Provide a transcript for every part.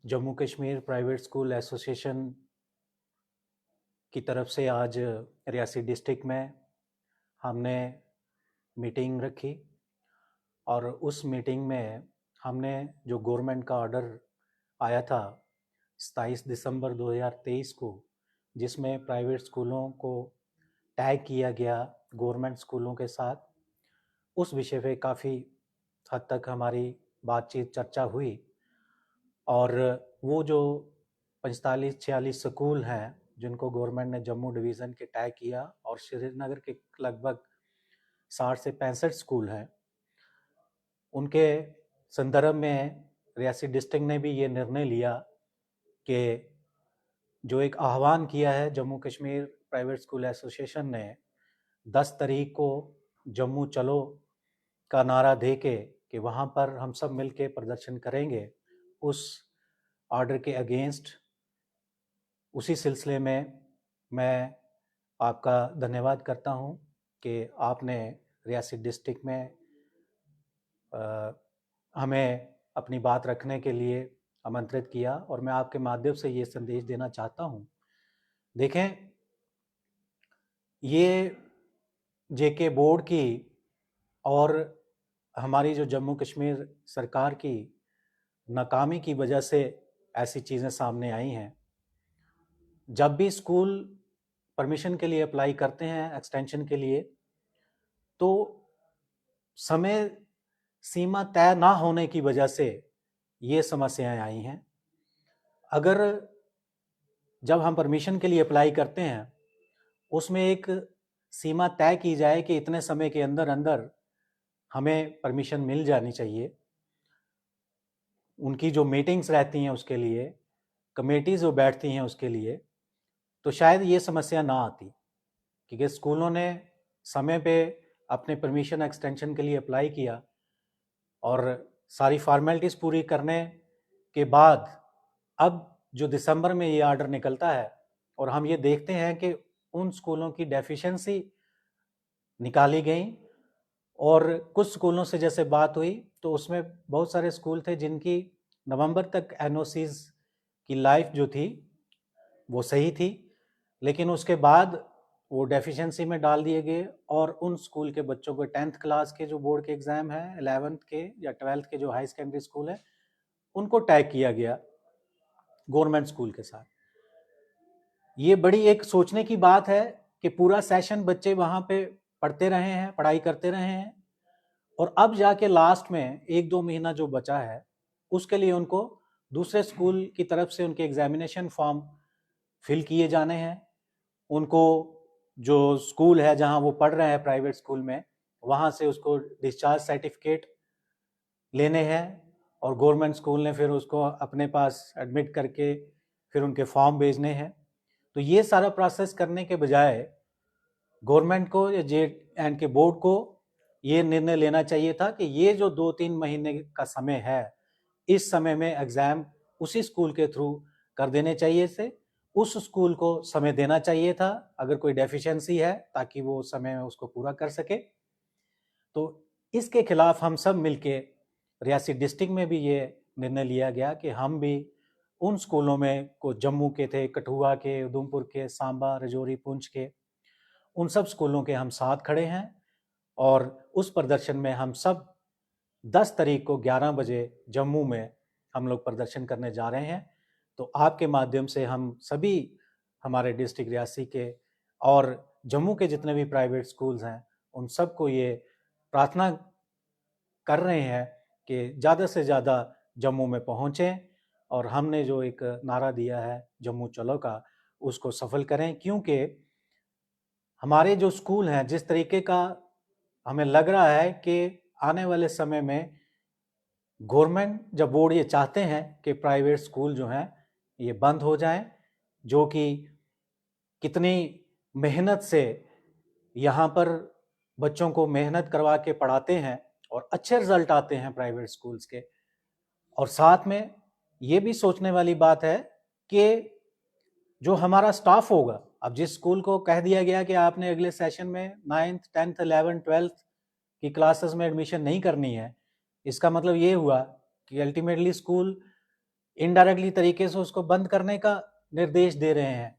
Jammu Kashmir private school association की तरफ से आज रियासी डिस्ट्रिक्ट में हमने मीटिंग रखी और उस मीटिंग में हमने जो गवर्नमेंट का ऑर्डर आया था 27 दिसंबर 2023 को, जिसमें प्राइवेट स्कूलों को टैग किया गया गवर्नमेंट स्कूलों के साथ, उस विषय पे काफ़ी हद तक हमारी बातचीत चर्चा हुई। और वो जो 45-46 स्कूल हैं जिनको गवर्नमेंट ने जम्मू डिवीज़न के टैग किया, और श्रीनगर के लगभग 60 से 65 स्कूल हैं, उनके संदर्भ में रियासी डिस्ट्रिक्ट ने भी ये निर्णय लिया कि जो एक आह्वान किया है Jammu Kashmir private school association ने 10 तारीख को जम्मू चलो का नारा दे के कि वहाँ पर हम सब मिल के प्रदर्शन करेंगे, उस ऑर्डर के अगेंस्ट। उसी सिलसिले में मैं आपका धन्यवाद करता हूँ कि आपने रियासी डिस्ट्रिक्ट में हमें अपनी बात रखने के लिए आमंत्रित किया, और मैं आपके माध्यम से ये संदेश देना चाहता हूँ। देखें, ये जेके बोर्ड की और हमारी जो जम्मू कश्मीर सरकार की नाकामी की वजह से ऐसी चीज़ें सामने आई हैं। जब भी स्कूल परमिशन के लिए अप्लाई करते हैं एक्सटेंशन के लिए, तो समय सीमा तय ना होने की वजह से ये समस्याएं आई हैं। अगर जब हम परमिशन के लिए अप्लाई करते हैं उसमें एक सीमा तय की जाए कि इतने समय के अंदर अंदर हमें परमिशन मिल जानी चाहिए, उनकी जो मीटिंग्स रहती हैं उसके लिए, कमेटीज़ जो बैठती हैं उसके लिए, तो शायद ये समस्या ना आती, क्योंकि स्कूलों ने समय पे अपने परमिशन एक्सटेंशन के लिए अप्लाई किया और सारी फॉर्मेलिटीज़ पूरी करने के बाद अब जो दिसंबर में ये ऑर्डर निकलता है और हम ये देखते हैं कि उन स्कूलों की डेफिशिएंसी निकाली गई। और कुछ स्कूलों से जैसे बात हुई तो उसमें बहुत सारे स्कूल थे जिनकी नवंबर तक एनओसीज की लाइफ जो थी वो सही थी, लेकिन उसके बाद वो डेफिशिएंसी में डाल दिए गए और उन स्कूल के बच्चों को 10th क्लास के जो बोर्ड के एग्ज़ाम है, 11th के या 12th के जो हाई सेकेंडरी स्कूल है, उनको टैग किया गया गवर्नमेंट स्कूल के साथ। ये बड़ी एक सोचने की बात है कि पूरा सेशन बच्चे वहाँ पे पढ़ते रहे हैं, पढ़ाई करते रहे हैं, और अब जाके लास्ट में 1-2 महीना जो बचा है उसके लिए उनको दूसरे स्कूल की तरफ से उनके एग्जामिनेशन फॉर्म फिल किए जाने हैं। उनको जो स्कूल है जहाँ वो पढ़ रहे हैं प्राइवेट स्कूल में, वहाँ से उसको डिस्चार्ज सर्टिफिकेट लेने हैं और गवर्नमेंट स्कूल ने फिर उसको अपने पास एडमिट करके फिर उनके फॉर्म भेजने हैं। तो ये सारा प्रोसेस करने के बजाय गवर्नमेंट को या जे.एंड.के के बोर्ड को ये निर्णय लेना चाहिए था कि ये जो 2-3 महीने का समय है, इस समय में एग्ज़ाम उसी स्कूल के थ्रू कर देने चाहिए थे। उस स्कूल को समय देना चाहिए था अगर कोई डेफिशिएंसी है, ताकि वो समय में उसको पूरा कर सके। तो इसके खिलाफ हम सब मिलके रियासी डिस्ट्रिक्ट में भी ये निर्णय लिया गया कि हम भी उन स्कूलों में को जम्मू के थे, कठुआ के, उधमपुर के, सांबा, राजौरी, पुंछ के, उन सब स्कूलों के हम साथ खड़े हैं और उस प्रदर्शन में हम सब 10 तारीख को 11 बजे जम्मू में हम लोग प्रदर्शन करने जा रहे हैं। तो आपके माध्यम से हम सभी हमारे डिस्ट्रिक्ट रियासी के और जम्मू के जितने भी प्राइवेट स्कूल्स हैं उन सबको ये प्रार्थना कर रहे हैं कि ज़्यादा से ज़्यादा जम्मू में पहुँचें और हमने जो एक नारा दिया है जम्मू चलो का, उसको सफल करें। क्योंकि हमारे जो स्कूल हैं, जिस तरीके का हमें लग रहा है कि आने वाले समय में गवर्नमेंट जब बोर्ड ये चाहते हैं कि प्राइवेट स्कूल जो हैं ये बंद हो जाएं, जो कि कितनी मेहनत से यहाँ पर बच्चों को मेहनत करवा के पढ़ाते हैं और अच्छे रिजल्ट आते हैं प्राइवेट स्कूल्स के। और साथ में ये भी सोचने वाली बात है कि जो हमारा स्टाफ होगा, अब जिस स्कूल को कह दिया गया कि आपने अगले सेशन में 9th 10th 11th 12th की क्लासेस में एडमिशन नहीं करनी है, इसका मतलब ये हुआ कि अल्टीमेटली स्कूल इनडायरेक्टली तरीके से उसको बंद करने का निर्देश दे रहे हैं।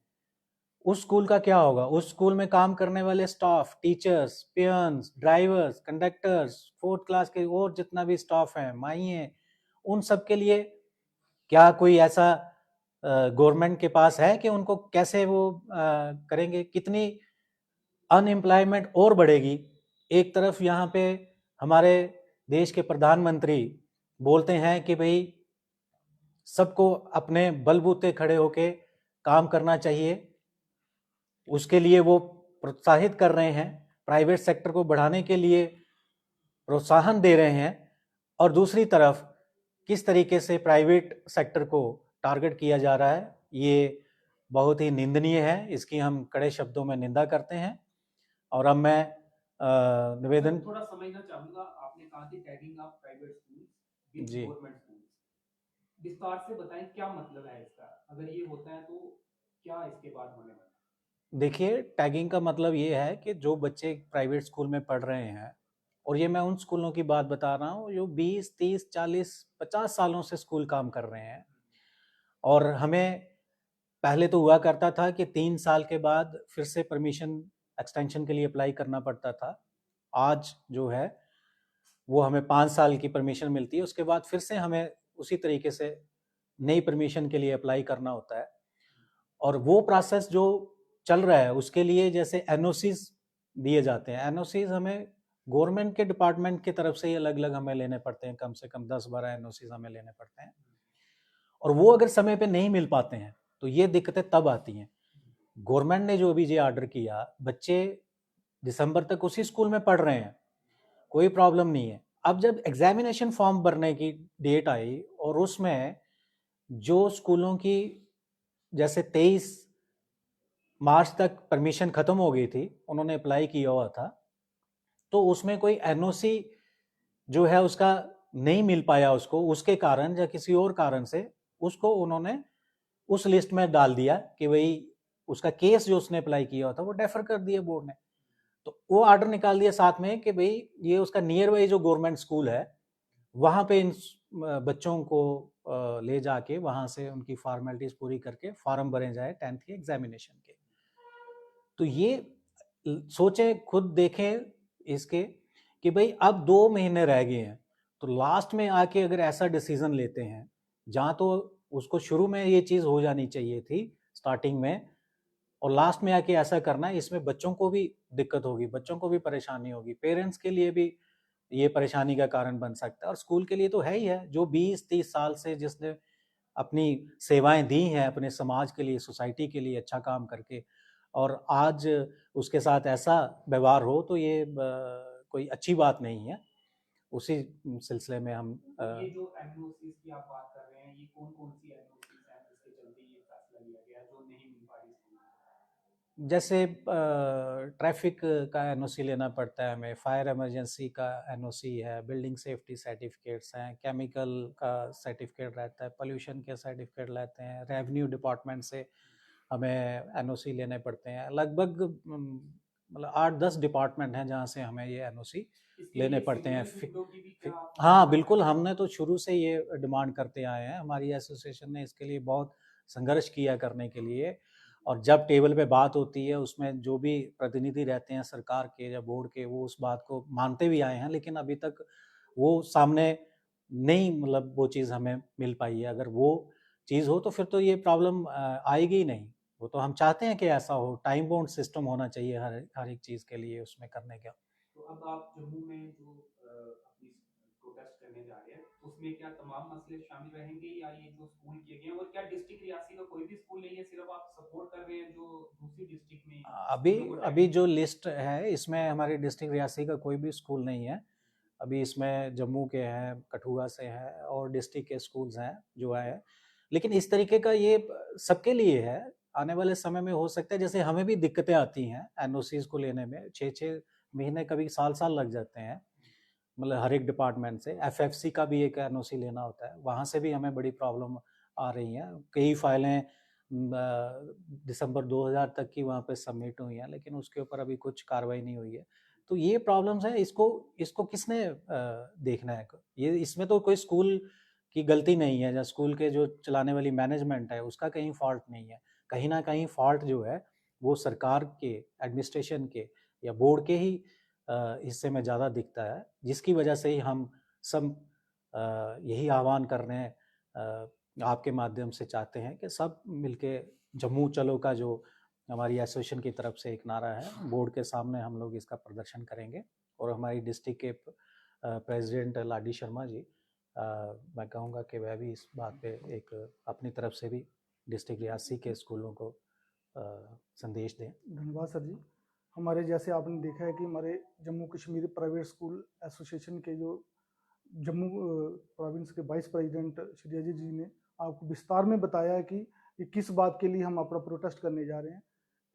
उस स्कूल का क्या होगा? उस स्कूल में काम करने वाले staff, teachers, peons, drivers, conductors, fourth class के और जितना भी स्टाफ है, माई, उन सब के लिए क्या कोई ऐसा गवर्नमेंट के पास है कि उनको कैसे वो करेंगे? कितनी अनएम्प्लॉयमेंट और बढ़ेगी। एक तरफ यहाँ पे हमारे देश के प्रधानमंत्री बोलते हैं कि भाई सबको अपने बलबूते खड़े होके काम करना चाहिए, उसके लिए वो प्रोत्साहित कर रहे हैं, प्राइवेट सेक्टर को बढ़ाने के लिए प्रोत्साहन दे रहे हैं, और दूसरी तरफ किस तरीके से प्राइवेट सेक्टर को टारगेट किया जा रहा है, ये बहुत ही निंदनीय है। इसकी हम कड़े शब्दों में निंदा करते हैं। और अब मैं निवेदन थोड़ा समझना चाहूंगा, आपने कहा कि tagging of private school with जी गवर्नमेंट स्कूल, विस्तार से बताएं क्या मतलब है इसका, अगर ये होता है तो क्या इसके बाद होने वाला है? देखिए, टैगिंग का मतलब ये है कि जो बच्चे प्राइवेट स्कूल में पढ़ रहे हैं, और ये मैं उन स्कूलों की बात बता रहा हूँ जो 20, 30, 40, 50 सालों से स्कूल काम कर रहे हैं, और हमें पहले तो हुआ करता था कि 3 साल के बाद फिर से परमिशन एक्सटेंशन के लिए अप्लाई करना पड़ता था। आज जो है वो हमें 5 साल की परमिशन मिलती है, उसके बाद फिर से हमें उसी तरीके से नई परमिशन के लिए अप्लाई करना होता है। और वो प्रोसेस जो चल रहा है उसके लिए जैसे एनओसीज दिए जाते हैं, एनओसीज हमें गवर्नमेंट के डिपार्टमेंट की तरफ से ही अलग अलग हमें लेने पड़ते हैं, कम से कम 10-12 एनओसीज हमें लेने पड़ते हैं, और वो अगर समय पे नहीं मिल पाते हैं तो ये दिक्कतें तब आती हैं। गवर्नमेंट ने जो अभी ये ऑर्डर किया, बच्चे दिसंबर तक उसी स्कूल में पढ़ रहे हैं, कोई प्रॉब्लम नहीं है। अब जब एग्जामिनेशन फॉर्म भरने की डेट आई और उसमें जो स्कूलों की जैसे 23 मार्च तक परमिशन खत्म हो गई थी, उन्होंने अप्लाई किया हुआ था, तो उसमें कोई एनओसी जो है उसका नहीं मिल पाया उसको, उसके कारण या किसी और कारण से उसको उन्होंने उस लिस्ट में डाल दिया कि भाई उसका केस जो उसने अप्लाई किया था वो डेफर कर दिया बोर्ड ने। तो वो ऑर्डर निकाल दिया साथ में कि भाई ये उसका नियर बाई जो गवर्नमेंट स्कूल है वहां पे इन बच्चों को ले जाके वहां से उनकी फॉर्मेलिटीज पूरी करके फॉर्म भरे जाए 10th के एग्जामिनेशन के। तो ये सोचें, खुद देखें इसके कि भाई अब 2 महीने रह गए हैं, तो लास्ट में आके अगर ऐसा डिसीजन लेते हैं, जहाँ तो उसको शुरू में ये चीज़ हो जानी चाहिए थी स्टार्टिंग में, और लास्ट में आके ऐसा करना है, इसमें बच्चों को भी दिक्कत होगी, बच्चों को भी परेशानी होगी, पेरेंट्स के लिए भी ये परेशानी का कारण बन सकता है, और स्कूल के लिए तो है ही है, जो 20-30 साल से जिसने अपनी सेवाएं दी हैं अपने समाज के लिए, सोसाइटी के लिए अच्छा काम करके, और आज उसके साथ ऐसा व्यवहार हो तो ये कोई अच्छी बात नहीं है। उसी सिलसिले में हम ये जो एनओसीज की आप बात कर रहे हैं, ये कौन कौन सी एनओसीज हैं जिसके चलते ये फैसला लिया गया जो नहीं मिल पा रही स्कूल में? जैसे ट्रैफिक का एनओसी लेना पड़ता है हमें, फायर इमरजेंसी का एनओसी है, बिल्डिंग सेफ्टी सर्टिफिकेट्स हैं, केमिकल का सर्टिफिकेट रहता है, पोल्यूशन के सर्टिफिकेट रहते हैं, रेवेन्यू डिपार्टमेंट से हमें एनओसी लेने पड़ते हैं। लगभग मतलब 8-10 डिपार्टमेंट हैं जहाँ से हमें ये एनओसी इसके लेने लिए पड़ते हैं। सिविलियन मुद्दों की भी क्या आप हाँ डिमांड बिल्कुल, करते हमने हैं? तो शुरू से ये डिमांड करते आए हैं, हमारी एसोसिएशन ने इसके लिए बहुत संघर्ष किया करने के लिए, और जब टेबल पे बात होती है उसमें जो भी प्रतिनिधि रहते हैं सरकार के या बोर्ड के, वो उस बात को मानते भी आए हैं, लेकिन अभी तक वो सामने नहीं, मतलब वो चीज़ हमें मिल पाई है। अगर वो चीज़ हो तो फिर तो ये प्रॉब्लम आएगी ही नहीं। वो तो हम चाहते हैं कि ऐसा हो, टाइम बाउंड सिस्टम होना चाहिए हर एक चीज़ के लिए उसमें करने का। तो अब आप जम्मू में जो अपनी प्रोटेस्ट करने जा रहे हैं, उसमें क्या तमाम मसले शामिल रहेंगे या ये जो स्कूल किए गए हैं, और क्या डिस्ट्रिक्ट रियासी का कोई भी स्कूल नहीं है, सिर्फ आप सपोर्ट कर रहे हैं जो दूसरी डिस्ट्रिक्ट में अभी स्कूलों को अभी टैगिंग जो की? लिस्ट है इसमें हमारे डिस्ट्रिक्ट रियासी का कोई भी स्कूल नहीं है। अभी इसमें जम्मू के हैं, कठुआ से हैं, और डिस्ट्रिक्ट के स्कूल्स हैं जो है, लेकिन इस तरीके का ये सबके लिए है। आने वाले समय में हो सकता है, जैसे हमें भी दिक्कतें आती हैं एनओसीज को लेने में, 6-6 महीने कभी साल साल लग जाते हैं, मतलब हर एक डिपार्टमेंट से। एफएफसी का भी एक एनओसी लेना होता है, वहाँ से भी हमें बड़ी प्रॉब्लम आ रही हैं। कई फाइलें दिसंबर 2000 तक की वहाँ पे सबमिट हुई हैं, लेकिन उसके ऊपर अभी कुछ कार्रवाई नहीं हुई है। तो ये प्रॉब्लम्स हैं, इसको इसको किसने देखना है? ये इसमें तो कोई स्कूल की गलती नहीं है, या स्कूल के जो चलाने वाली मैनेजमेंट है उसका कहीं फॉल्ट नहीं है, कहीं ना कहीं फॉल्ट जो है वो सरकार के, एडमिनिस्ट्रेशन के या बोर्ड के ही हिस्से में ज़्यादा दिखता है, जिसकी वजह से ही हम सब यही आह्वान कर रहे हैं, आपके माध्यम से चाहते हैं कि सब मिलके जम्मू चलो का जो हमारी एसोसिएशन की तरफ से एक नारा है, बोर्ड के सामने हम लोग इसका प्रदर्शन करेंगे। और हमारी डिस्ट्रिक्ट के प्रेसिडेंट लाडी शर्मा जी, मैं कहूँगा कि वह भी इस बात पे एक अपनी तरफ से भी डिस्ट्रिक्ट रियासी के स्कूलों को संदेश दें। धन्यवाद सर जी। हमारे जैसे आपने देखा है कि हमारे Jammu Kashmir private school association के जो जम्मू प्रोविंस के वाइस प्रेसिडेंट श्री अजय जी ने आपको विस्तार में बताया है कि ये किस बात के लिए हम अपना प्रोटेस्ट करने जा रहे हैं।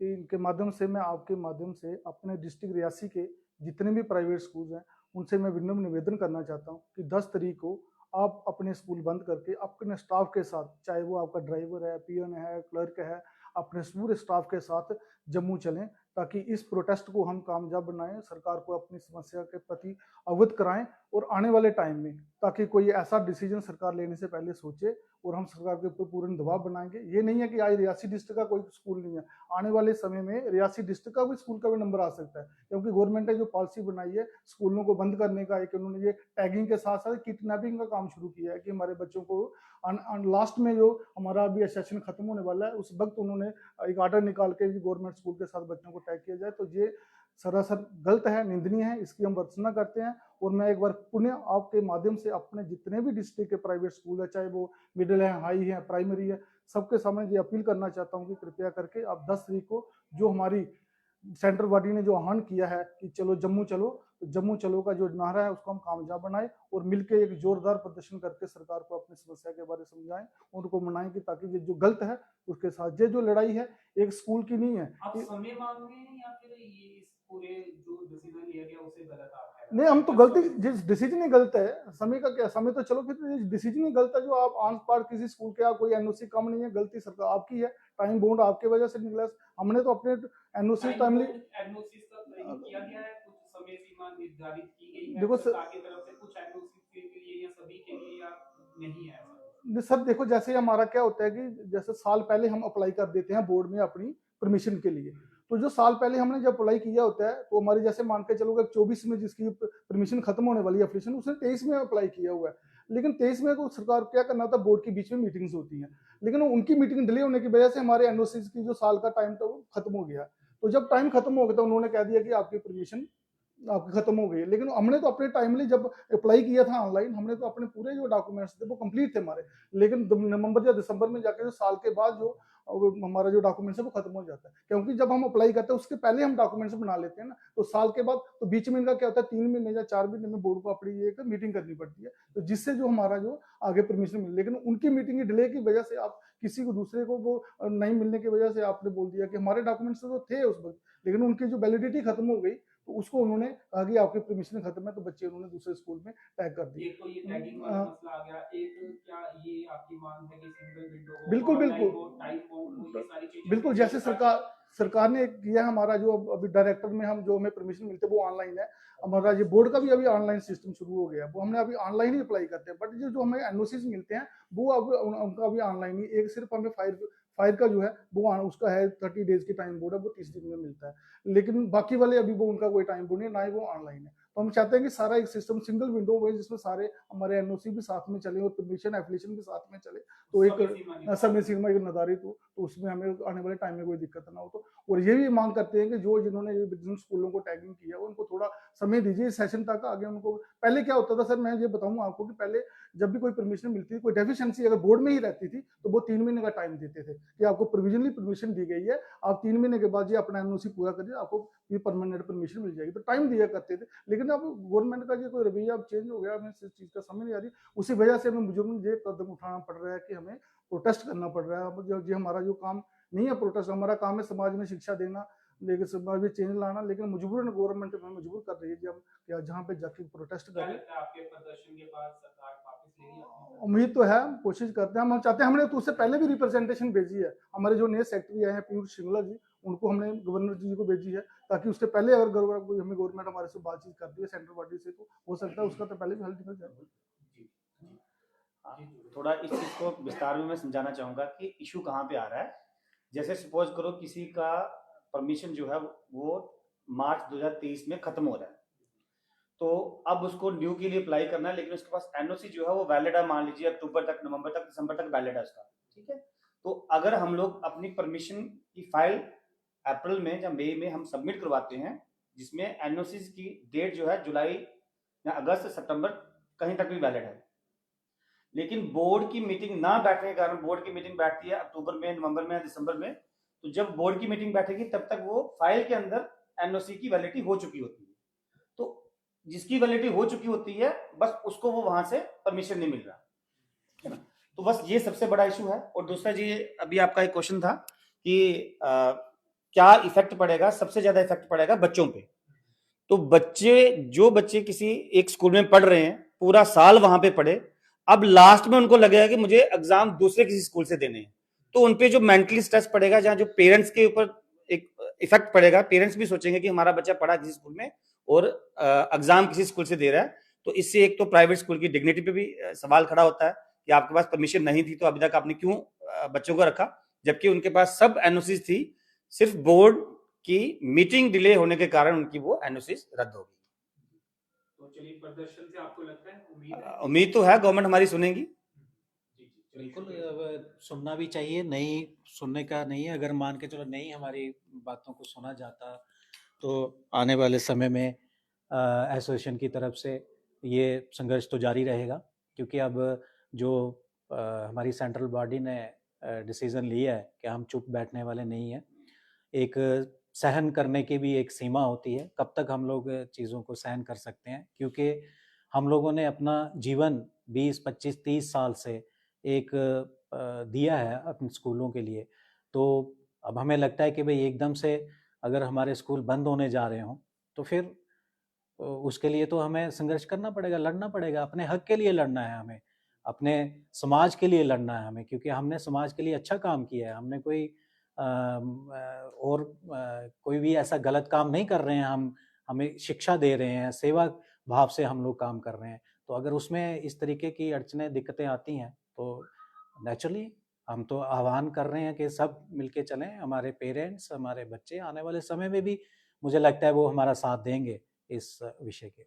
इनके माध्यम से मैं आपके माध्यम से अपने डिस्ट्रिक्ट रियासी के जितने भी प्राइवेट स्कूल हैं उनसे मैं विनम्र निवेदन करना चाहता हूँ कि 10 तारीख को आप अपने स्कूल बंद करके अपने स्टाफ के साथ, चाहे वो आपका ड्राइवर है, पीएन है, क्लर्क है, अपने पूरे स्टाफ के साथ जम्मू चलें, ताकि इस प्रोटेस्ट को हम कामयाब बनाएं, सरकार को अपनी समस्या के प्रति अवगत कराएं और आने वाले टाइम में ताकि कोई ऐसा डिसीजन सरकार लेने से पहले सोचे और हम सरकार के ऊपर पूर्ण दबाव बनाएंगे। ये नहीं है कि आज रियासी डिस्ट्रिक्ट का कोई स्कूल नहीं है, आने वाले समय में रियासी डिस्ट्रिक्ट का भी स्कूल का भी नंबर आ सकता है, क्योंकि गवर्नमेंट ने जो पॉलिसी बनाई है स्कूलों को बंद करने का, एक उन्होंने ये टैगिंग के साथ साथ किडनैपिंग का काम शुरू किया है कि हमारे बच्चों को लास्ट में जो हमारा अभी सेशन खत्म होने वाला है उस वक्त उन्होंने एक आर्डर निकाल के गवर्नमेंट स्कूल के साथ बच्चों को टैग किया जाए। तो ये सरासर गलत है, निंदनीय है, इसकी हम भर्त्सना करते हैं। और मैं एक बार पुनः आपके माध्यम से अपने जितने भी डिस्ट्रिक्ट के प्राइवेट स्कूल है, चाहे वो मिडिल है, हाई है, प्राइमरी है, सबके सामने ये अपील करना चाहता हूँ कि कृपया करके आप 10 तारीख को जो हमारी सेंट्रल बॉडी ने जो आह्वान किया है कि चलो जम्मू चलो, तो जम्मू चलो का जो नारा है उसको हम कामयाब बनाए और मिलकर एक जोरदार प्रदर्शन करके सरकार को अपनी समस्या के बारे में समझाएं, उनको मनाएं कि ताकि ये जो गलत है उसके साथ ये जो लड़ाई है एक स्कूल की नहीं है। आप समय मांग रहे हैं या फिर ये इस पूरे जो डिसीजन लिया गया उसे गलत आप है? नहीं, हम तो गलती, जिस डिसीजन ही गलत है, समय का क्या, समय तो चलो फिर डिसीजन ही गलत है जो आप आन पार किसी स्कूल के, कोई एनओसी कम नहीं है, गलती सरकार आपकी है, टाइम बाउंड आपके वजह से निकला। हमने तो अपने एनओसी टाइमली एनओसी का किया गया है, कुछ समय सीमा निर्धारित की गई है देखो सरकार की तरफ से कुछ एनओसी के लिए या सभी के लिए या नहीं है? सर देखो, जैसे हमारा क्या होता है कि जैसे साल पहले हम अप्लाई कर देते हैं बोर्ड में अपनी परमिशन के लिए, तो जो साल पहले हमने जब अप्लाई किया होता है तो हमारी, जैसे मान के चलो 24 में जिसकी परमिशन खत्म होने वाली है एप्लीकेशन, उसने 23 में अप्लाई किया हुआ है, लेकिन 23 में को सरकार क्या करना था, बोर्ड के बीच में मीटिंग्स होती हैं, लेकिन उनकी मीटिंग डिले होने की वजह से हमारे एनओसी की जो साल का टाइम था वो खत्म हो गया। तो जब टाइम खत्म हो गया तो उन्होंने कह दिया कि आपकी परमिशन आपकी खत्म हो गई, लेकिन हमने तो अपने टाइमली जब अप्लाई किया था ऑनलाइन, हमने तो अपने पूरे जो डॉक्यूमेंट्स थे वो कंप्लीट थे हमारे, लेकिन नवंबर या दिसंबर में जाके जो साल के बाद जो हमारा जो डॉक्यूमेंट्स है वो खत्म हो जाता है, क्योंकि जब हम अप्लाई करते हैं उसके पहले हम डॉक्यूमेंट्स बना लेते हैं ना, तो साल के बाद तो बीच में इनका क्या होता है 3 महीने या 4 महीने में बोर्ड को अपनी एक मीटिंग करनी पड़ती है, तो जिससे जो हमारा जो आगे परमिशन मिले, लेकिन उनकी मीटिंग डिले की वजह से आप किसी को दूसरे को वो नहीं मिलने की वजह से आपने बोल दिया कि हमारे डॉक्यूमेंट्स तो थे उस वक्त, लेकिन उनकी जो वैलिडिटी खत्म हो गई, तो उसको उन्होंने कहा कि आपकी परमिशन खत्म है, तो बच्चे उन्होंने दूसरे स्कूल में टैग कर दी। एक तो ये टैगिंग वाला मसला आ गया, एक क्या ये आपकी मांग है कि सिंगल विंडो हो, बिल्कुल ऑनलाइन हो, टाइम बाउंड हो, ये सारी चीजें बिल्कुल, जैसे सरकार ने किया, हमारा जो अभी डायरेक्टर में हम जो हमें परमिशन मिलते हैं वो ऑनलाइन है, हमारा ये बोर्ड का भी अभी ऑनलाइन सिस्टम शुरू हो गया है, वो हमने अभी ऑनलाइन ही अप्लाई करते हैं, बट जो हमें एनओसीज मिलते हैं वो अब उनका अभी ऑनलाइन ही, एक सिर्फ हमें फायर का जो है वो उसका है 30 डेज की टाइम बोर्ड है, वो 30 दिन में मिलता है, लेकिन बाकी वाले अभी वो उनका कोई टाइम बोर्ड नहीं, ना ही वो ऑनलाइन है। तो हम चाहते हैं कि सारा एक सिस्टम सिंगल विंडो हो जिसमें सारे हमारे एनओसी भी साथ में चले और परमिशन एप्लीकेशन भी साथ में चले, तो एक समय सीमा एक निर्धारित हो, तो उसमें हमें आने वाले टाइम में कोई दिक्कत ना हो। तो और ये भी मांग करते हैं कि जिन्होंने जिन स्कूलों को टैगिंग किया उनको थोड़ा समय दीजिए इस सेशन तक, आगे उनको। पहले क्या होता था सर, मैं ये बताऊं आपको कि पहले जब भी कोई परमिशन मिलती थी, कोई डेफिशिएंसी अगर बोर्ड में ही रहती थी तो वो 3 महीने का टाइम देते थे कि आपको प्रोविजनली परमिशन दी गई है, आप 3 महीने के बाद ये अपना एनओसी पूरा करिए, आपको ये परमानेंट परमिशन मिल जाएगी, तो टाइम दिया करते थे। लेकिन अब गवर्नमेंट का ये कोई रवैया अब चेंज हो गया, हमें इस चीज का समझ नहीं आ रही, उसी वजह से हमें बुजुर्ग ये कदम उठाना पड़ रहा है कि हमें प्रोटेस्ट करना पड़ रहा है। जो हमारा जो काम नहीं है प्रोटेस्ट, हमारा काम है समाज में शिक्षा देना, लेकिन समाज में चेंज लाना, लेकिन मजबूरन गवर्नमेंट हमें मजबूर कर रही है कि हम क्या जहाँ पे जाके प्रोटेस्ट करें। आपके प्रदर्शन के बाद सरकार वापस लेगी? उम्मीद तो है, कोशिश करते हैं, हम चाहते हैं, हमने तो उससे पहले भी रिप्रेजेंटेशन भेजी है, हमारे जो नए सेक्रेटरी आए हैं पीयूष श्रृंगला जी, उनको हमने गवर्नर जी को भेजी है, ताकि उसके पहले अगर हमें गवर्नमेंट हमारे से बातचीत करती है सेंट्रल बॉडी से, तो हो सकता है उसका तो पहले भी हल निकल जाए। हाँ, थोड़ा इस चीज को विस्तार में मैं समझाना चाहूंगा कि इशू कहाँ पे आ रहा है। जैसे सपोज करो किसी का परमिशन जो है वो मार्च 2023 में खत्म हो रहा है, तो अब उसको न्यू के लिए अप्लाई करना है, लेकिन उसके पास एनओसी जो है वो वैलिड है, मान लीजिए अक्टूबर तक, नवंबर तक, दिसंबर तक वैलिड है उसका, ठीक है। तो अगर हम लोग अपनी परमिशन की फाइल अप्रैल में या मई में हम सबमिट करवाते हैं, जिसमें एनओसी की डेट जो है जुलाई या अगस्त सितंबर कहीं तक भी वैलिड है, लेकिन बोर्ड की मीटिंग ना बैठने के कारण, बोर्ड की मीटिंग बैठती है अक्टूबर में, नवंबर में, दिसंबर में, तो जब बोर्ड की मीटिंग बैठेगी तब तक वो फाइल के अंदर एनओसी की वैलिडिटी हो चुकी होती है। तो जिसकी वैलिडिटी हो चुकी होती है बस उसको वो वहां से परमिशन नहीं मिल रहा है ना। तो बस ये सबसे बड़ा इशू है। और दूसरा जी, अभी आपका एक क्वेश्चन था कि क्या इफेक्ट पड़ेगा, सबसे ज्यादा इफेक्ट पड़ेगा बच्चों पे। तो जो बच्चे किसी एक स्कूल में पढ़ रहे हैं, पूरा साल वहां पे पढ़े, अब लास्ट में उनको लगेगा कि मुझे एग्जाम दूसरे किसी स्कूल से देने हैं, तो उनपे जो मेंटली स्ट्रेस पड़ेगा, जहां जो पेरेंट्स के ऊपर एक इफेक्ट पड़ेगा, पेरेंट्स भी सोचेंगे कि हमारा बच्चा पढ़ा किसी स्कूल में और एग्जाम किसी स्कूल से दे रहा है, तो इससे एक तो प्राइवेट स्कूल की डिग्निटी पे भी सवाल खड़ा होता है कि आपके पास परमिशन नहीं थी तो अभी तक आपने क्यों बच्चों को रखा, जबकि उनके पास सब एनओसी थी, सिर्फ बोर्ड की मीटिंग डिले होने के कारण उनकी वो एनओसी रद्द हो गई। तो चलिए, प्रदर्शन से आपको लगता है उम्मीद तो है गवर्नमेंट हमारी सुनेगी। बिल्कुल, अब सुनना भी चाहिए, नहीं सुनने का नहीं है। अगर मान के चलो नहीं हमारी बातों को सुना जाता तो आने वाले समय में एसोसिएशन की तरफ से ये संघर्ष तो जारी रहेगा, क्योंकि अब जो हमारी सेंट्रल बॉडी ने डिसीज़न लिया है कि हम चुप बैठने वाले नहीं हैं। एक सहन करने की भी एक सीमा होती है, कब तक हम लोग चीज़ों को सहन कर सकते हैं, क्योंकि हम लोगों ने अपना जीवन 20, 25, 30 साल से एक दिया है अपने स्कूलों के लिए। तो अब हमें लगता है कि भाई एकदम से अगर हमारे स्कूल बंद होने जा रहे हों तो फिर उसके लिए तो हमें संघर्ष करना पड़ेगा, लड़ना पड़ेगा, अपने हक के लिए लड़ना है हमें, अपने समाज के लिए लड़ना है हमें, क्योंकि हमने समाज के लिए अच्छा काम किया है। हमने कोई कोई भी ऐसा गलत काम नहीं कर रहे हैं, हम हमें शिक्षा दे रहे हैं, सेवा भाव से हम लोग काम कर रहे हैं। तो अगर उसमें इस तरीके की अड़चनें, दिक्कतें आती हैं तो नेचुरली हम तो आह्वान कर रहे हैं कि सब मिलके चलें। हमारे पेरेंट्स, हमारे बच्चे आने वाले समय में भी मुझे लगता है वो हमारा साथ देंगे इस विषय के।